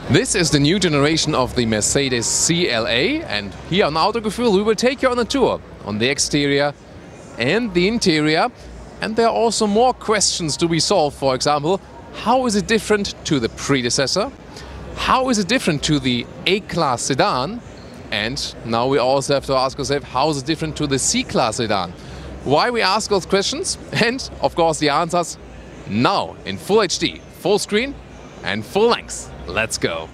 This is the new generation of the Mercedes CLA, and here on Autogefühl we will take you on a tour on the exterior and the interior. And there are also more questions to be solved. For example, how is it different to the predecessor? How is it different to the A-Class sedan? And now we also have to ask ourselves, how is it different to the C-Class sedan? Why we ask those questions? And of course the answers now in full HD, full screen and full length. Let's go.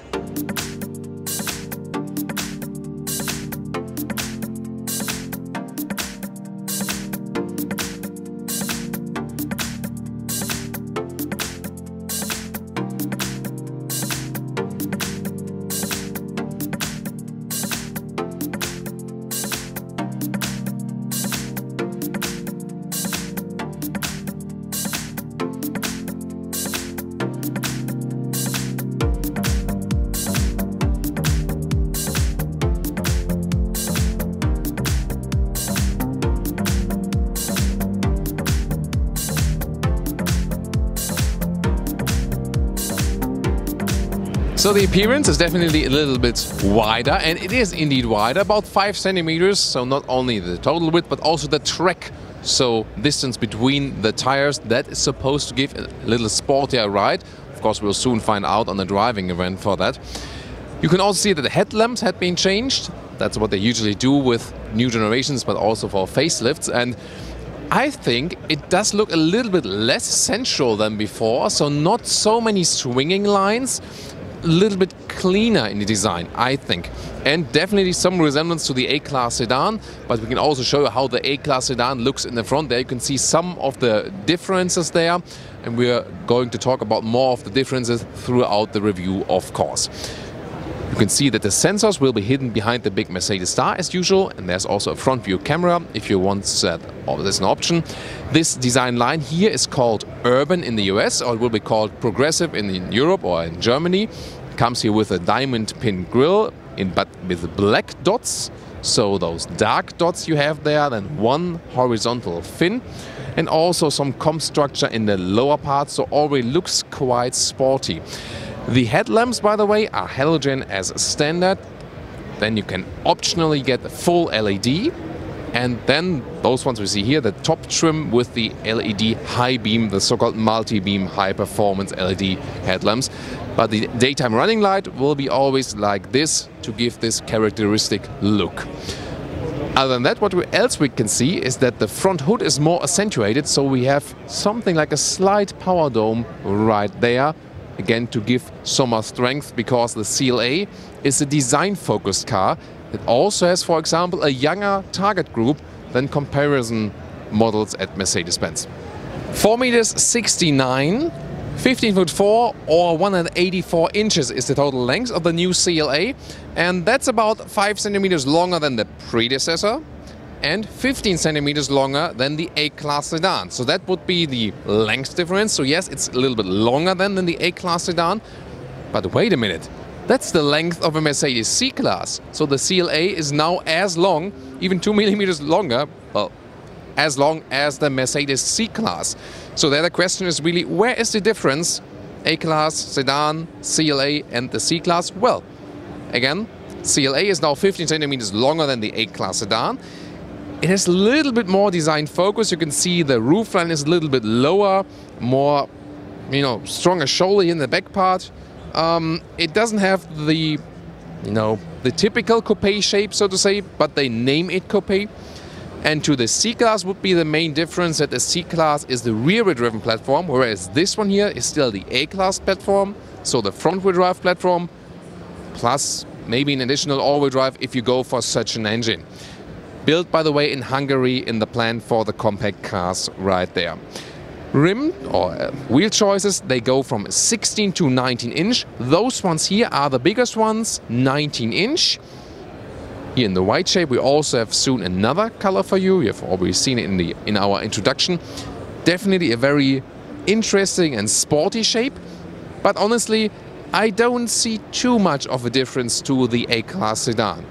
So the appearance is definitely a little bit wider, and it is indeed wider, about 5 centimeters. So not only the total width, but also the track. So distance between the tires, that is supposed to give a little sportier ride. Of course, we'll soon find out on the driving event for that. You can also see that the headlamps had been changed. That's what they usually do with new generations, but also for facelifts. And I think it does look a little bit less sensual than before. So not so many swinging lines. A little bit cleaner in the design, I think. And definitely some resemblance to the A-Class sedan, but we can also show you how the A-Class sedan looks in the front. There you can see some of the differences there, and we're going to talk about more of the differences throughout the review, of course. You can see that the sensors will be hidden behind the big Mercedes star as usual, and there's also a front view camera if you want that as an option. This design line here is called Urban in the US, or it will be called Progressive in Europe or in Germany. It comes here with a diamond pin grille, but with black dots. So those dark dots you have there, then one horizontal fin, and also some comp structure in the lower part, so already looks quite sporty. The headlamps, by the way, are halogen as standard. Then you can optionally get the full LED. And then those ones we see here, the top trim with the LED high beam, the so-called multi-beam high performance LED headlamps. But the daytime running light will be always like this to give this characteristic look. Other than that, what else we can see is that the front hood is more accentuated. So we have something like a slight power dome right there. Again, to give some more strength, because the CLA is a design-focused car. It also has, for example, a younger target group than comparison models at Mercedes-Benz. 4,69 meters, 15'4" or 184 inches is the total length of the new CLA. And that's about 5 centimeters longer than the predecessor and 15 centimeters longer than the A-Class sedan. So that would be the length difference. So yes, it's a little bit longer than the A-Class sedan. But wait a minute, that's the length of a Mercedes C-Class. So the CLA is now as long, even 2 millimeters longer, well, as long as the Mercedes C-Class. So there the question is really, where is the difference? A-Class, sedan, CLA and the C-Class? Well, again, CLA is now 15 centimeters longer than the A-Class sedan. It has a little bit more design focus. You can see the roofline is a little bit lower, more, stronger shoulder in the back part. It doesn't have the, the typical coupe shape, so to say, but they name it coupe. And to the C-Class would be the main difference, that the C-Class is the rear-wheel driven platform, whereas this one here is still the A-Class platform, so the front-wheel drive platform, plus maybe an additional all-wheel drive if you go for such an engine. Built, by the way, in Hungary in the plant for the compact cars right there. Rim or wheel choices, they go from 16 to 19 inch. Those ones here are the biggest ones, 19 inch. Here in the white shape, we also have soon another color for you. You have already seen it in our introduction. Definitely a very interesting and sporty shape. But honestly, I don't see too much of a difference to the A-Class sedan.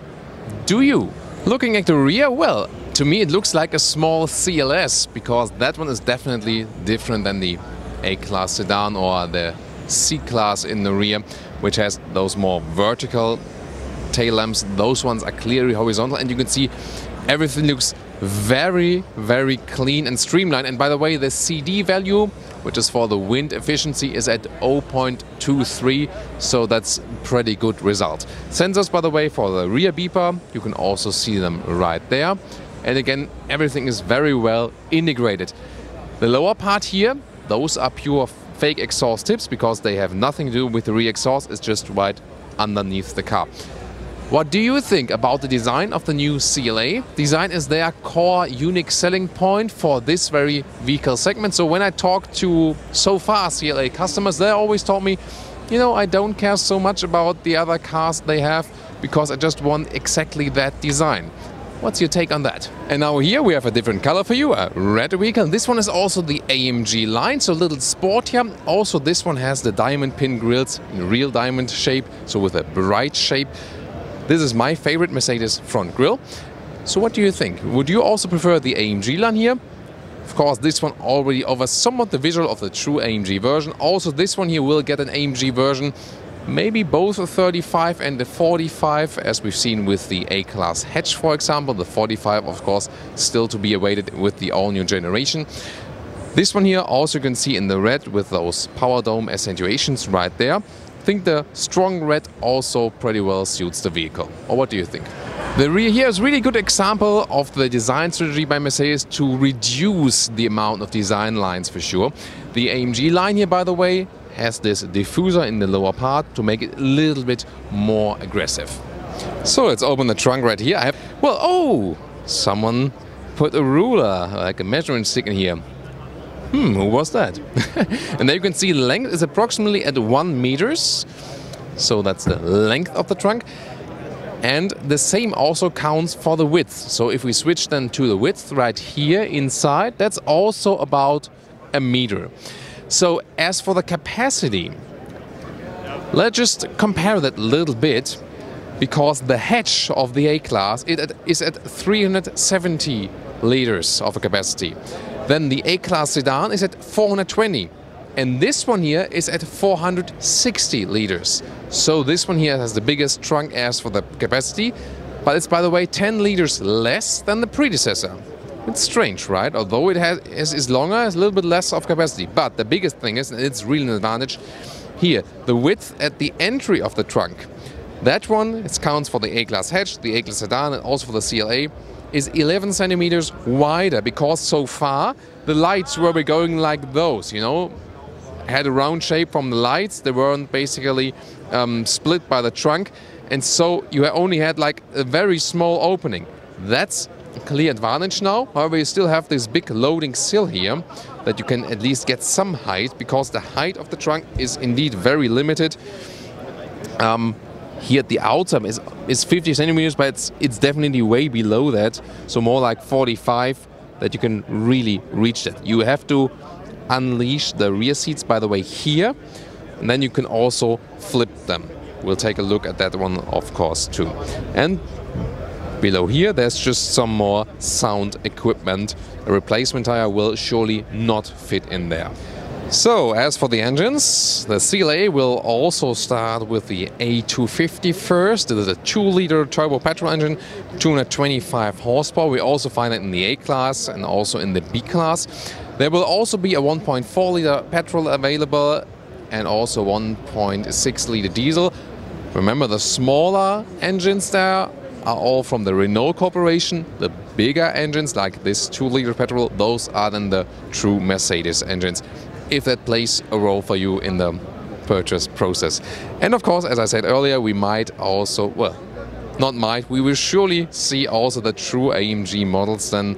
Do you? Looking at the rear, well, to me it looks like a small CLS, because that one is definitely different than the A-Class sedan or the C-Class in the rear. which has those more vertical tail lamps. Those ones are clearly horizontal, and you can see everything looks very, very clean and streamlined. And by the way, the CD value, which is for the wind efficiency, is at 0.23, so that's pretty good result. Sensors, by the way, for the rear beeper, you can also see them right there. And again, everything is very well integrated. The lower part here, those are pure fake exhaust tips because they have nothing to do with the rear exhaust. It's just right underneath the car. What do you think about the design of the new CLA? Design is their core unique selling point for this very vehicle segment. So when I talk to so far CLA customers, they always told me, you know, I don't care so much about the other cars they have because I just want exactly that design. What's your take on that? And now here we have a different color for you, a red vehicle. This one is also the AMG line, so a little sportier. Also this one has the diamond pin grills in real diamond shape, so with a bright shape. This is my favorite Mercedes front grille. So what do you think? Would you also prefer the AMG line here? Of course, this one already offers somewhat the visual of the true AMG version. Also, this one here will get an AMG version, maybe both a 35 and a 45, as we've seen with the A-Class hatch, for example. The 45, of course, still to be awaited with the all-new generation. This one here also you can see in the red with those power dome accentuations right there. I think the strong red also pretty well suits the vehicle. Or what do you think? The rear here is a really good example of the design strategy by Mercedes to reduce the amount of design lines for sure. The AMG line here, by the way, has this diffuser in the lower part to make it a little bit more aggressive. So let's open the trunk right here. Oh, someone put a ruler, like a measuring stick in here. Who was that? And there you can see length is approximately at 1 meters. So that's the length of the trunk. And the same also counts for the width. So if we switch then to the width right here inside, that's also about 1 meter. So as for the capacity, let's just compare that a little bit, because the hatch of the A-Class is at 370 liters of a capacity. Then the A-Class sedan is at 420. And this one here is at 460 liters. So this one here has the biggest trunk as for the capacity, but it's, by the way, 10 liters less than the predecessor. It's strange, right? Although it is longer, it's a little bit less of capacity. But the biggest thing is, and it's really an advantage, here, the width at the entry of the trunk. That one, it counts for the A-Class hatch, the A-Class sedan, and also for the CLA, is 11 centimeters wider, because so far the lights were going like those, you know, had a round shape from the lights. They weren't basically split by the trunk, and so you only had like a very small opening. That's a clear advantage now. However, you still have this big loading sill here that you can at least get some height, because the height of the trunk is indeed very limited. Here at the outside is 50 centimeters, but it's definitely way below that. So more like 45 that you can really reach that. You have to unleash the rear seats, by the way, here, and then you can also flip them. We'll take a look at that one, of course, too. And below here, there's just some more sound equipment. A replacement tire will surely not fit in there. So, as for the engines, the CLA will also start with the A250 first. It is a 2-liter turbo petrol engine, 225 horsepower. We also find it in the A-Class and also in the B-Class. There will also be a 1.4-liter petrol available and also 1.6-liter diesel. Remember, the smaller engines there are all from the Renault Corporation. The bigger engines, like this 2-liter petrol, those are then the true Mercedes engines, if that plays a role for you in the purchase process. And of course, as I said earlier, we might also, well, not might, we will surely see also the true AMG models then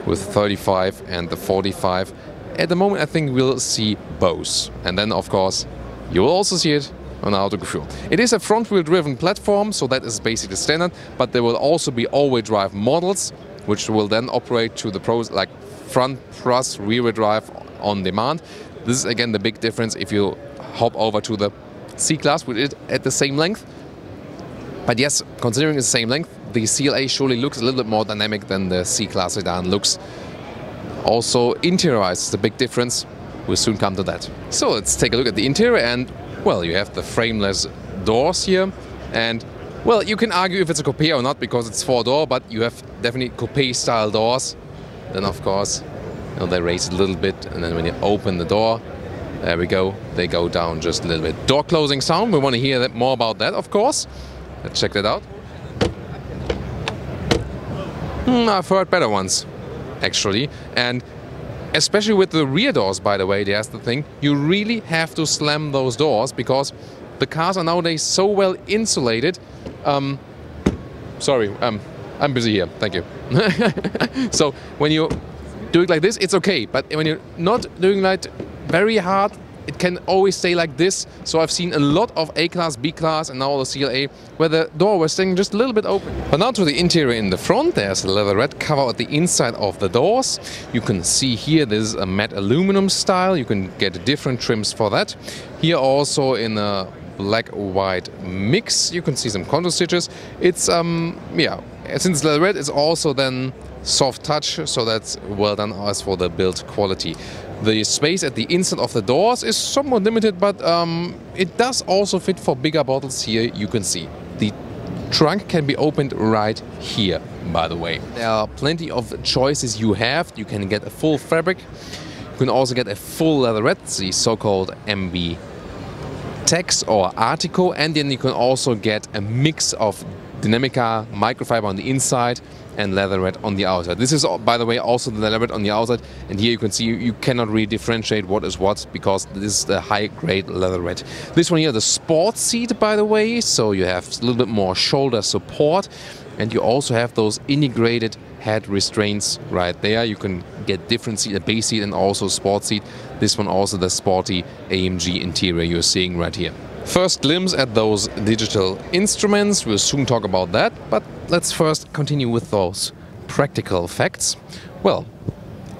with 35 and the 45. At the moment, I think we'll see both. And then, of course, you will also see it on Autogefühl. It is a front-wheel driven platform, so that is basically standard, but there will also be all-wheel drive models, which will then operate to the pros, like front plus rear-wheel drive on demand. This is again the big difference if you hop over to the C-Class with it at the same length. But yes, considering it's the same length, the CLA surely looks a little bit more dynamic than the C-Class sedan looks. Also, interior-wise is the big difference. We'll soon come to that. So let's take a look at the interior, and well, you have the frameless doors here, and well, you can argue if it's a coupe or not because it's 4-door, but you have definitely coupe-style doors. Then, of course, you know, they raise it a little bit, and then when you open the door, there we go, they go down just a little bit. Door closing sound, we want to hear more about that, of course. Let's check that out. I've heard better ones, actually. And especially with the rear doors, by the way, there's the thing. You really have to slam those doors because the cars are nowadays so well insulated. Sorry, I'm busy here, thank you. So when you do it like this, it's okay. But when you're not doing it very hard, it can always stay like this. So I've seen a lot of A-Class, B-Class and now the CLA where the door was staying just a little bit open. But now to the interior in the front, there's a leatherette cover at the inside of the doors. You can see here this is a matte aluminum style. You can get different trims for that. Here also in a black-white mix, you can see some contour stitches. It's, yeah, since leatherette is also then soft touch, so that's well done as for the build quality. The space at the inside of the doors is somewhat limited, but it does also fit for bigger bottles here, you can see. The trunk can be opened right here, by the way. There are plenty of choices you have. You can get a full fabric. You can also get a full leatherette, the so-called MB Tex or Artico, and then you can also get a mix of Dinamica microfiber on the inside and leatherette on the outside. This is, by the way, also the leatherette on the outside, and here you can see you cannot really differentiate what is what because this is the high-grade leatherette. This one here, the sport seat, by the way, so you have a little bit more shoulder support, and you also have those integrated head restraints right there. You can get different seat, a base seat and also sport seat. This one also the sporty AMG interior you're seeing right here. First glimpse at those digital instruments, we'll soon talk about that, but let's first continue with those practical facts. Well,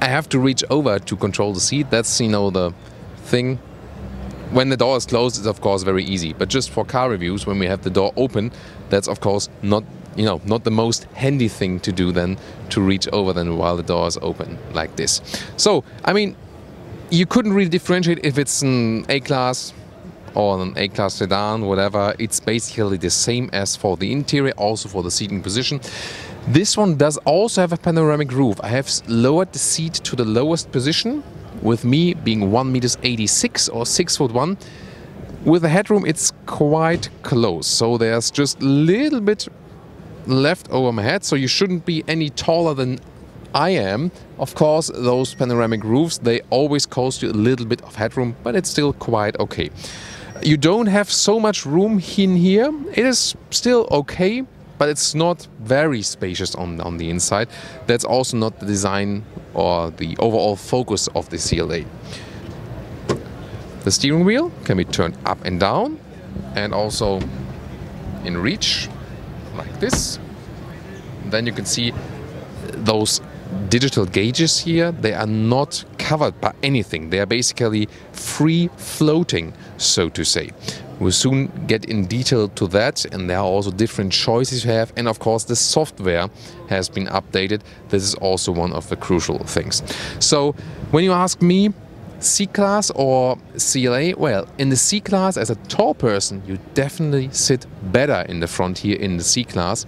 I have to reach over to control the seat, that's, you know, the thing. When the door is closed, it's of course very easy, but just for car reviews, when we have the door open, that's of course not, you know, not the most handy thing to do then, to reach over then while the door is open like this. So, I mean, you couldn't really differentiate if it's an A-Class or an A-Class sedan, whatever. It's basically the same as for the interior, also for the seating position. This one does also have a panoramic roof. I have lowered the seat to the lowest position, with me being 1.86 m or 6'1". With the headroom, it's quite close, so there's just a little bit left over my head, so you shouldn't be any taller than I am. Of course, those panoramic roofs, they always cost you a little bit of headroom, but it's still quite okay. You don't have so much room in here. It is still okay, but it's not very spacious on the inside. That's also not the design or the overall focus of the CLA. The steering wheel can be turned up and down, and also in reach, like this. Then you can see those digital gauges here. They are not covered by anything. They are basically free floating, so to say. We'll soon get in detail to that, and there are also different choices you have, and of course the software has been updated. This is also one of the crucial things. So when you ask me, C-Class or CLA, well, in the C-Class as a tall person you definitely sit better in the front here in the C-Class.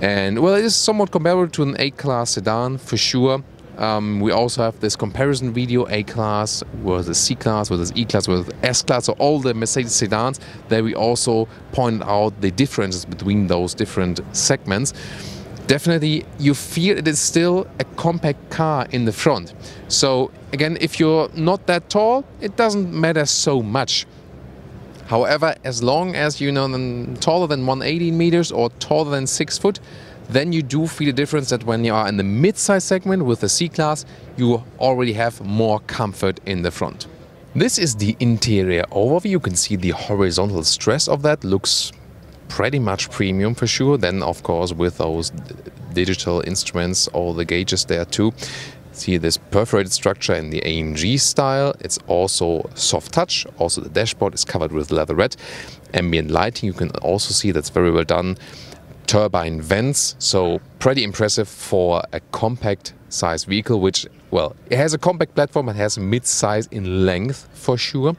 And well, it is somewhat comparable to an A-Class sedan for sure. We also have this comparison video, A-Class versus C-Class versus E-Class versus S-Class, so all the Mercedes sedans. There we also pointed out the differences between those different segments. Definitely you feel it is still a compact car in the front. So again, if you're not that tall, it doesn't matter so much. However, as long as you're taller than 180 meters or taller than 6 foot, then you do feel the difference that when you are in the mid-size segment with the C-Class, you already have more comfort in the front. This is the interior overview. You can see the horizontal stress of that. Looks pretty much premium for sure. Then, of course, with those digital instruments, all the gauges there too. See this perforated structure in the AMG style. It's also soft touch. Also the dashboard is covered with leatherette. Ambient lighting, you can also see that's very well done. Turbine vents, so pretty impressive for a compact mid-size vehicle, which, well, it has a compact platform, it has mid-size in length for sure.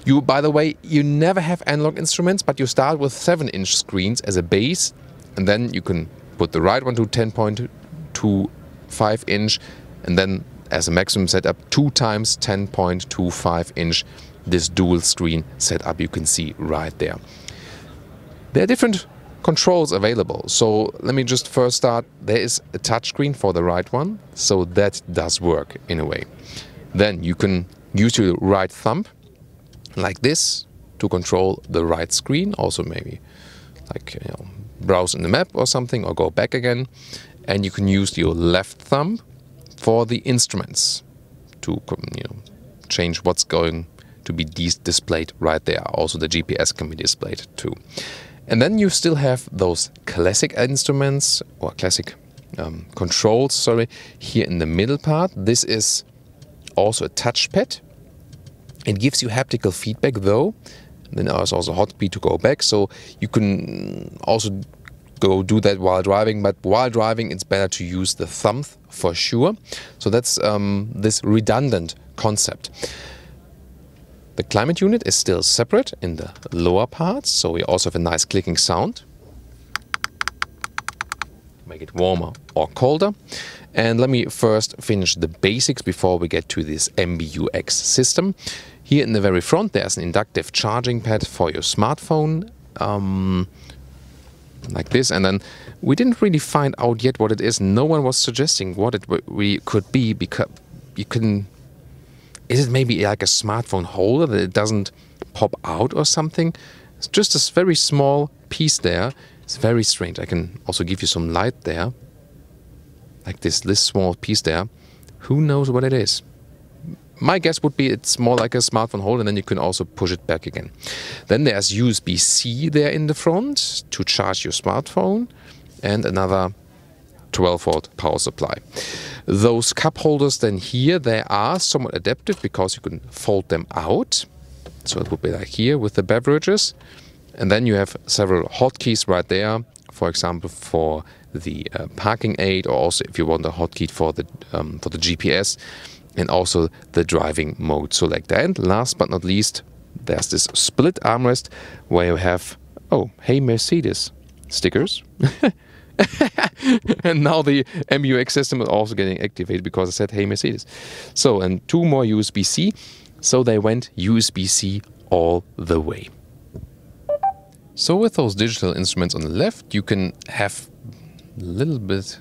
You, by the way, you never have analog instruments, but you start with 7-inch screens as a base, and then you can put the right one to 10.25 inch, and then as a maximum setup, 2 times 10.25 inch, this dual screen setup you can see right there. There are different controls available. So let me just first start. There is a touchscreen for the right one, so that does work in a way. Then you can use your right thumb like this to control the right screen. Also maybe like, you know, browse in the map or something, or go back again. And you can use your left thumb for the instruments to, you know, change what's going to be displayed right there. Also the GPS can be displayed too. And then you still have those classic instruments, or classic controls, sorry, here in the middle part. This is also a touchpad. It gives you haptical feedback though. Then there's also a hotkey to go back, so you can also go do that while driving, but while driving it's better to use the thumb for sure. So that's this redundant concept. The climate unit is still separate in the lower parts, so we also have a nice clicking sound. Make it warmer or colder. And let me first finish the basics before we get to this MBUX system. Here in the very front there's an inductive charging pad for your smartphone, like this. And then we didn't really find out yet what it is. No one was suggesting what it could be, because you can... Is it maybe like a smartphone holder that it doesn't pop out or something? It's just this very small piece there. It's very strange. I can also give you some light there. Like this small piece there. Who knows what it is? My guess would be it's more like a smartphone holder, and then you can also push it back again. Then there's USB-C there in the front to charge your smartphone, and another 12-volt power supply. Those cup holders then here, they are somewhat adaptive because you can fold them out. So it would be like here with the beverages. And then you have several hotkeys right there, for example, for the parking aid, or also if you want a hotkey for the GPS, and also the driving mode selector. And last but not least, there's this split armrest where you have, oh, hey Mercedes stickers. And now the MBUX system is also getting activated because I said, hey Mercedes. So, and 2 more USB-C. So they went USB-C all the way. So with those digital instruments on the left, you can have a little bit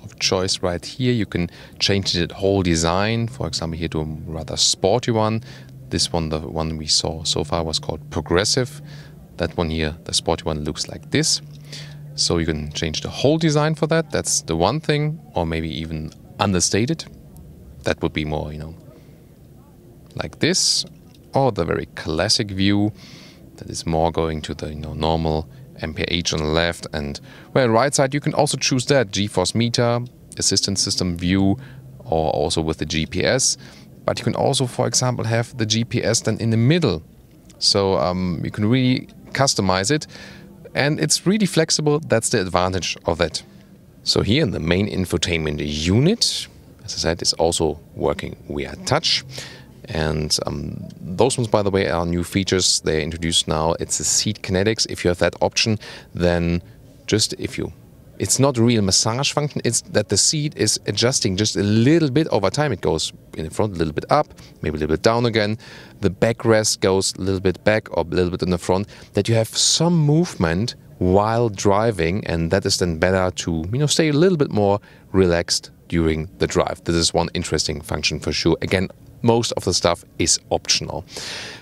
of choice right here. You can change the whole design, for example, here to a rather sporty one. This one, the one we saw so far, was called Progressive. That one here, the sporty one, looks like this. So you can change the whole design for that. That's the one thing, or maybe even understated. That would be more, you know, like this, or the very classic view that is more going to the, you know, normal MPH on the left. And well, right side you can also choose that GeForce meter, assistant system view, or also with the GPS. But you can also, for example, have the GPS then in the middle. So you can really customize it. And it's really flexible. That's the advantage of that. So here in the main infotainment unit, as I said, is also working via touch. And those ones, by the way, are new features they introduced now. It's the seat kinetics. If you have that option, then just it's not a real massage function. It's that the seat is adjusting just a little bit over time. It goes in the front a little bit up, maybe a little bit down again. The backrest goes a little bit back or a little bit in the front. That you have some movement while driving, and that is then better to, you know, stay a little bit more relaxed during the drive. This is one interesting function for sure. Again, most of the stuff is optional.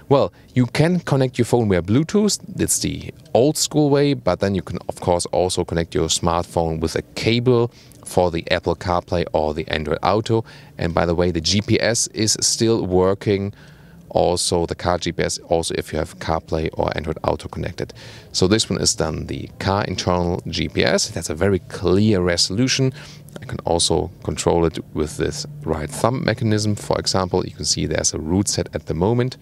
Well, you can connect your phone via Bluetooth. It's the old school way, but then you can, of course, also connect your smartphone with a cable for the Apple CarPlay or the Android Auto. And by the way, the GPS is still working. Also, the car GPS, also if you have CarPlay or Android Auto connected. So this one is then the car internal GPS. It has a very clear resolution. I can also control it with this right thumb mechanism. For example, you can see there's a route set at the moment.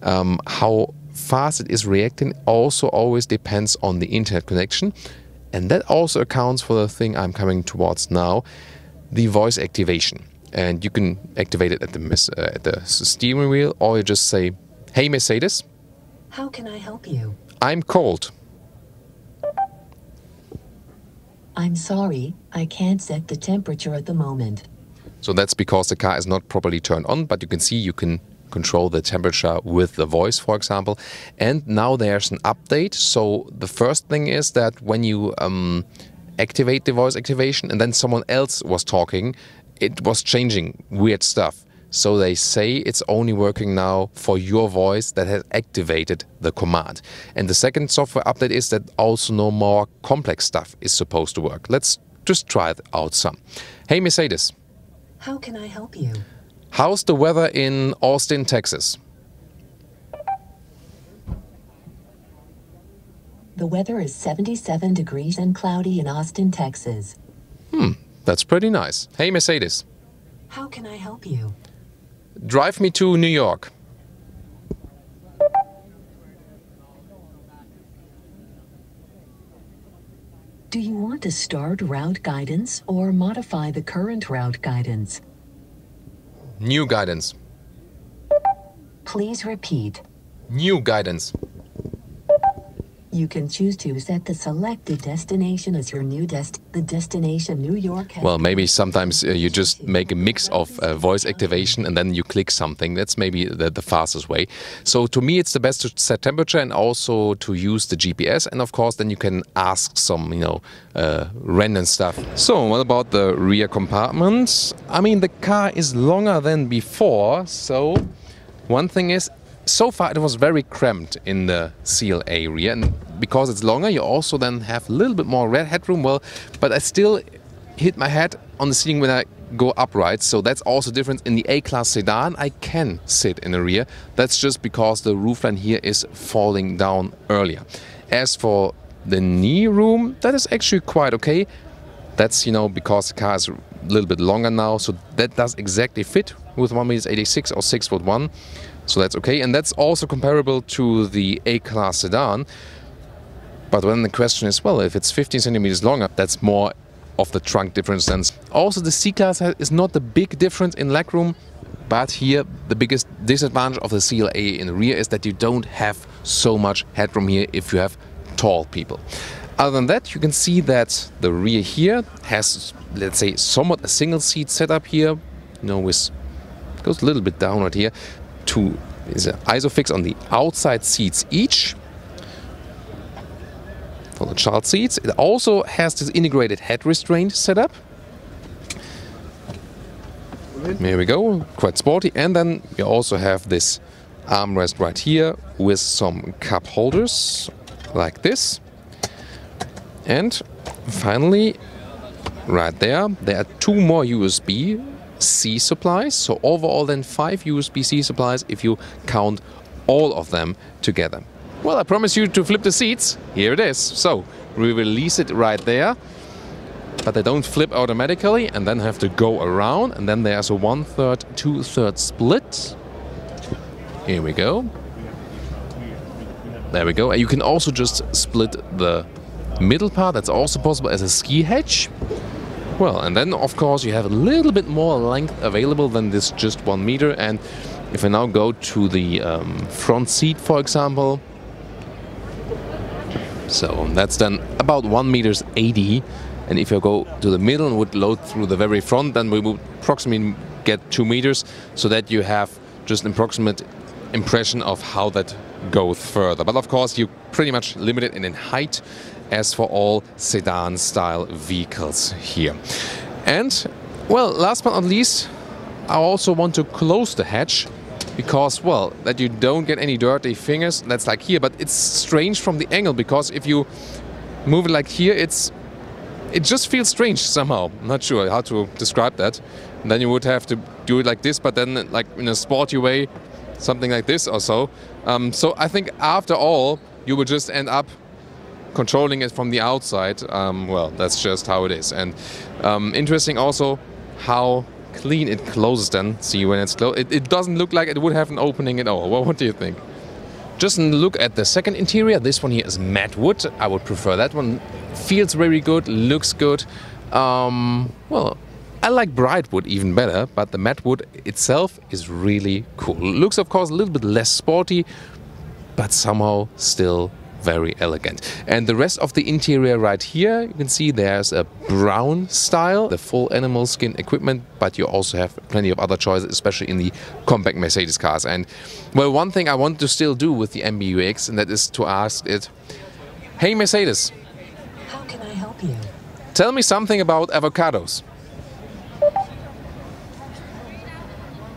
How fast it is reacting also always depends on the internet connection. And that also accounts for the thing I'm coming towards now. the voice activation. And you can activate it at the steering wheel, or you just say, "Hey Mercedes, how can I help you? I'm cold." I'm sorry, I can't set the temperature at the moment. So that's because the car is not properly turned on, but you can see you can control the temperature with the voice, for example. And now there's an update. So the first thing is that when you activate the voice activation and then someone else was talking, it was changing weird stuff. So they say it's only working now for your voice that has activated the command. And the second software update is that also no more complex stuff is supposed to work. Let's just try it out some. Hey Mercedes. How can I help you? How's the weather in Austin, Texas? The weather is 77 degrees and cloudy in Austin, Texas. That's pretty nice. Hey Mercedes. How can I help you? Drive me to New York. Do you want to start route guidance or modify the current route guidance? New guidance. Please repeat. New guidance. You can choose to set the selected destination as your new the destination New York. Well, maybe sometimes you just make a mix of voice activation and then you click something. That's maybe the fastest way. So to me, it's the best to set temperature and also to use the GPS. And of course, then you can ask some, random stuff. So what about the rear compartments? I mean, the car is longer than before. So one thing is, so far it was very cramped in the CLA rear, and because it's longer you also then have a little bit more headroom. Well, but I still hit my head on the seating when I go upright, so that's also different. In the A-Class sedan I can sit in the rear. That's just because the roofline here is falling down earlier. As for the knee room, that is actually quite okay. That's, because the car is a little bit longer now, so that does exactly fit with 1.86 m or 6'1". So that's okay, and that's also comparable to the A-Class sedan. But then the question is, well, if it's 15 centimeters longer, that's more of the trunk difference then. Also, the C-Class is not the big difference in legroom, but here the biggest disadvantage of the CLA in the rear is that you don't have so much headroom here if you have tall people. Other than that, you can see that the rear here has, let's say, somewhat a single seat setup here, with goes a little bit downward here. Is an isofix on the outside seats each for the child seats. It also has this integrated head restraint setup. There we go, quite sporty. And then you also have this armrest right here with some cup holders like this. And finally, right there are two more USB-C supplies. So overall then 5 USB-C supplies if you count all of them together. Well, I promise you to flip the seats. Here it is. So we release it right there. But they don't flip automatically and then have to go around. And then there's a 1/3, 2/3 split. Here we go. There we go. And you can also just split the middle part. That's also possible as a ski hatch. Well, and then of course you have a little bit more length available than this just 1 meter. And if I now go to the front seat, for example, so that's then about 1.80 m. And if you go to the middle and would load through the very front, then we would approximately get 2 meters, so that you have just an approximate impression of how that goes further. But of course, you pretty much limit it in height, as for all sedan-style vehicles here. And, well, last but not least, I also want to close the hatch, because, well, that you don't get any dirty fingers. That's like here, but it's strange from the angle, because if you move it like here, it just feels strange somehow. I'm not sure how to describe that. And then you would have to do it like this, but then like in a sporty way, something like this or so. So I think after all, you would just end up controlling it from the outside. Well, that's just how it is. And interesting also how clean it closes then. See, when it's closed, it doesn't look like it would have an opening at all. Well, what do you think? Just look at the second interior. This one here is matte wood. I would prefer that one. Feels very good, looks good. Well, I like bright wood even better, but the matte wood itself is really cool. Looks, of course, a little bit less sporty, but somehow still very elegant. And the rest of the interior right here, you can see there's a brown style, the full animal skin equipment, but you also have plenty of other choices, especially in the compact Mercedes cars. And well, one thing I want to still do with the MBUX, and that is to ask it, hey Mercedes, How can I help you? tell me something about avocados.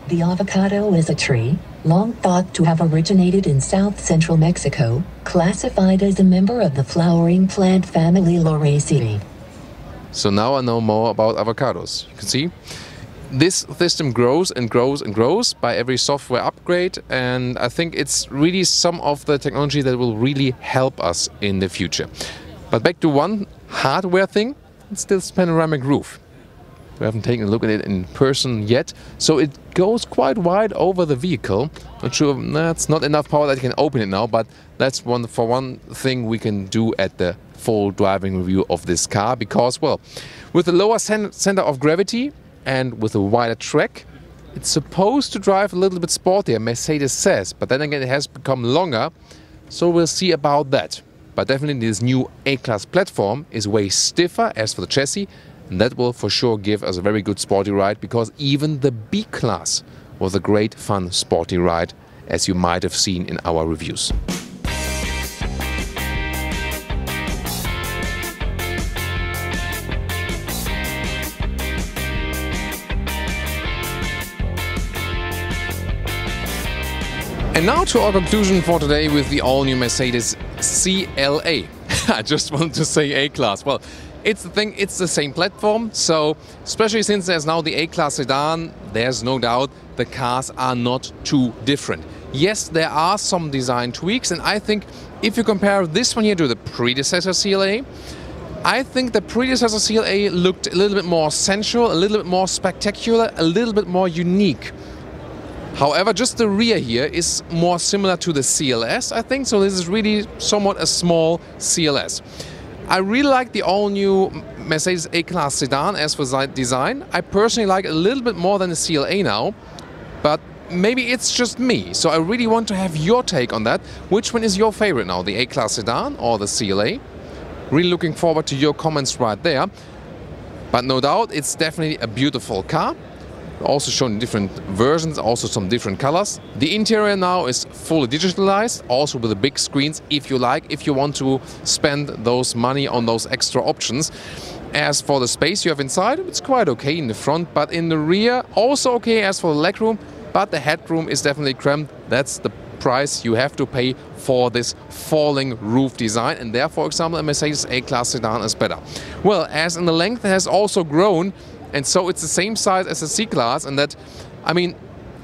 The avocado is a tree, long thought to have originated in south-central Mexico, classified as a member of the flowering plant family Lauraceae. So now I know more about avocados. You can see this system grows and grows and grows by every software upgrade, and I think it's really some of the technology that will really help us in the future. But back to one hardware thing, it's this panoramic roof. We haven't taken a look at it in person yet, so it goes quite wide over the vehicle. Not sure, that's not enough power that you can open it now, but that's one thing we can do at the full driving review of this car, because, well, with the lower center of gravity and with a wider track, it's supposed to drive a little bit sportier, Mercedes says, but then again it has become longer, so we'll see about that. But definitely this new A-Class platform is way stiffer as for the chassis, and that will for sure give us a very good sporty ride, because even the B-Class was a great fun sporty ride, as you might have seen in our reviews. And now to our conclusion for today with the all-new Mercedes CLA. I just wanted to say A-Class. Well, it's the same platform, so especially since there's now the A-Class sedan, there's no doubt the cars are not too different. Yes, there are some design tweaks, and I think if you compare this one here to the predecessor CLA, I think the predecessor CLA looked a little bit more sensual, a little bit more spectacular, a little bit more unique. However, just the rear here is more similar to the CLS, I think, so this is really somewhat a small CLS. I really like the all-new Mercedes A-Class sedan as for design. I personally like it a little bit more than the CLA now, but maybe it's just me. So I really want to have your take on that. Which one is your favorite now, the A-Class sedan or the CLA? Really looking forward to your comments right there. But no doubt, it's definitely a beautiful car. Also shown different versions, also some different colors. The interior now is fully digitalized, also with the big screens if you like, if you want to spend those money on those extra options. As for the space you have inside, it's quite okay in the front, but in the rear also okay as for the legroom, but the headroom is definitely cramped. That's the price you have to pay for this falling roof design, and there, for example, a Mercedes A-Class sedan is better. Well, as in the length has also grown, and so it's the same size as the C-Class, and that, I mean,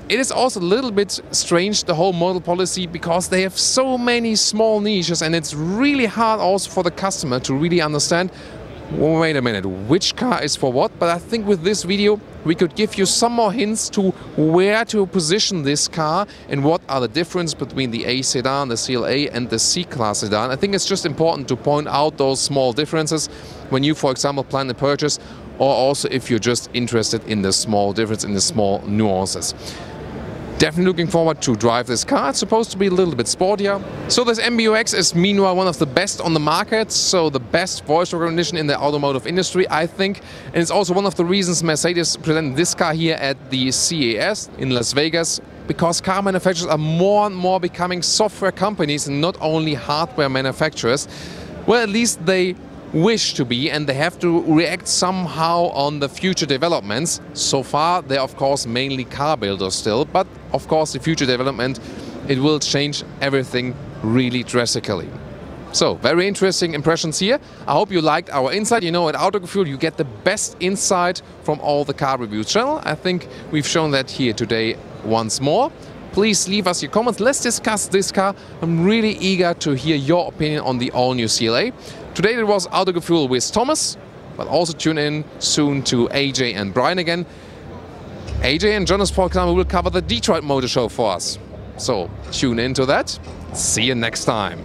it is also a little bit strange, the whole model policy, because they have so many small niches, and it's really hard also for the customer to really understand, wait a minute, which car is for what? But I think with this video we could give you some more hints to where to position this car and what are the differences between the A sedan, the CLA and the C-Class sedan. I think it's just important to point out those small differences when you, for example, plan the purchase, or also if you're just interested in the small difference, in the small nuances. Definitely looking forward to drive this car. It's supposed to be a little bit sportier. So this MBUX is meanwhile one of the best on the market, so the best voice recognition in the automotive industry, I think. And it's also one of the reasons Mercedes presented this car here at the CES in Las Vegas, because car manufacturers are more and more becoming software companies and not only hardware manufacturers. Well, at least they wish to be, and they have to react somehow on the future developments. So far they're of course mainly car builders still, but of course the future development, it will change everything really drastically. So very interesting impressions here. I hope you liked our insight. You know, at Autogefühl you get the best insight from all the car reviews channel. I think we've shown that here today once more. Please leave us your comments. Let's discuss this car. I'm really eager to hear your opinion on the all-new CLA. Today it was Autogefühl with Thomas, but also tune in soon to AJ and Brian again. AJ and Jonas, for example, will cover the Detroit Motor Show for us. So tune into that. See you next time.